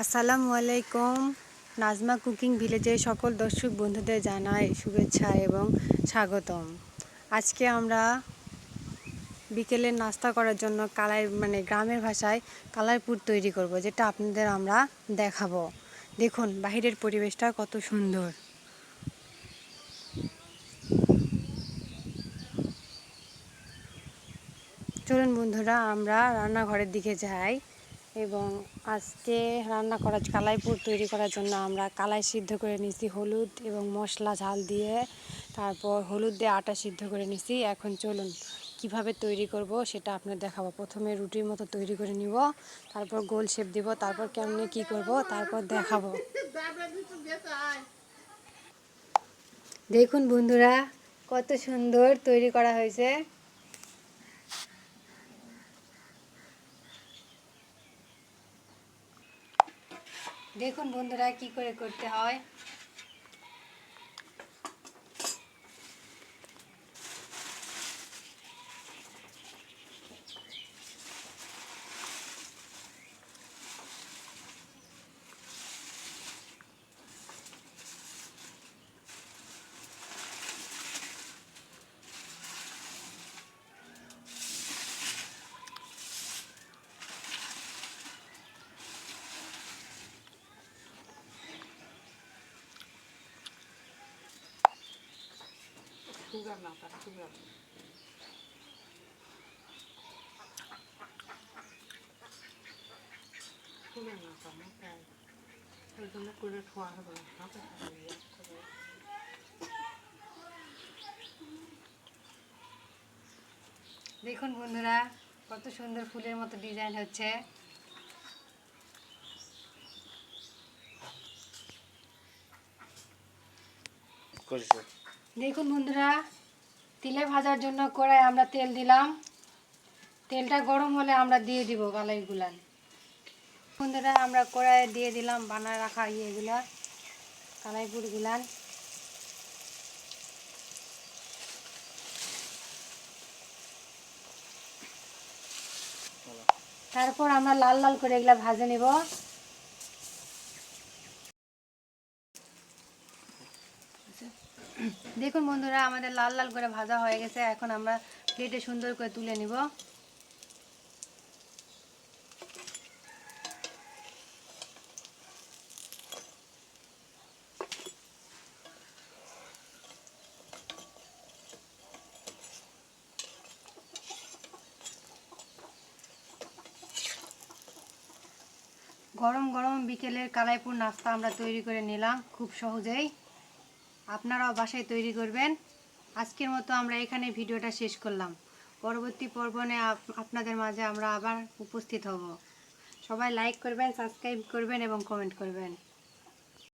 আসসালামু আলাইকুম। নাজমা কুকিং ভিলেজের সকল দর্শক বন্ধুদের জানাই শুভেচ্ছা এবং স্বাগতম। আজকে আমরা বিকেলের নাস্তা করার জন্য গ্রামের ভাষায় কালাইপুর তৈরি করব, যেটা আপনাদের আমরা দেখাবো। দেখুন বাহিরের পরিবেশটা কত সুন্দর। চলুন বন্ধুরা, আমরা রান্নাঘরের দিকে যাই এবং আজকে কালাইপুর তৈরি করার জন্য আমরা কালাই সিদ্ধ করে নিছি হলুদ এবং মশলা ঝাল দিয়ে, তারপর হলুদ দিয়ে আটা সিদ্ধ করে নিছি। এখন চলুন কিভাবে তৈরি করব সেটা আপনাদের দেখাবো। প্রথমে রুটির মতো তৈরি করে নিব, তারপর গোল শেপ দিব, তারপর কেমনে কি করব তারপর দেখাবো। দেখুন বন্ধুরা, কত সুন্দর তৈরি করা হয়েছে। দেখুন বন্ধুরা কি করে করতে হয়। সুগার না, তার সুগার সুগার না, তার মাথায় ওই জন্য করে খোয়া হবে না। দেখুন বন্ধুরা, কত সুন্দর ফুলের মতো ডিজাইন হচ্ছে। দেখুন বন্ধুরা, তিলে ভাজার জন্য কড়াই আমরা তেল দিলাম। তেলটা গরম হলে আমরা দিয়ে দিব কালাইগুলা। বন্ধুরা, আমরা কড়াইয়ে দিয়ে দিলাম বানায় রাখা কালাইপুর গুলান। তারপর আমরা লাল লাল করে এগুলা ভাজে নিব। দেখুন বন্ধুরা, আমাদের লাল লাল করে ভাজা হয়ে গেছে। এখন আমরা প্লেটে সুন্দর করে তুলে নিব। গরম গরম বিকেলের কালাইপুর নাস্তা আমরা তৈরি করে নিলাম খুব সহজেই। আপনারাও বাসায় তৈরি করবেন। আজকের মতো আমরা এখানে ভিডিওটা শেষ করলাম। পরবর্তী পর্বনে আপনাদের মাঝে আমরা আবার উপস্থিত হব। সবাই লাইক করবেন, সাবস্ক্রাইব করবেন এবং কমেন্ট করবেন।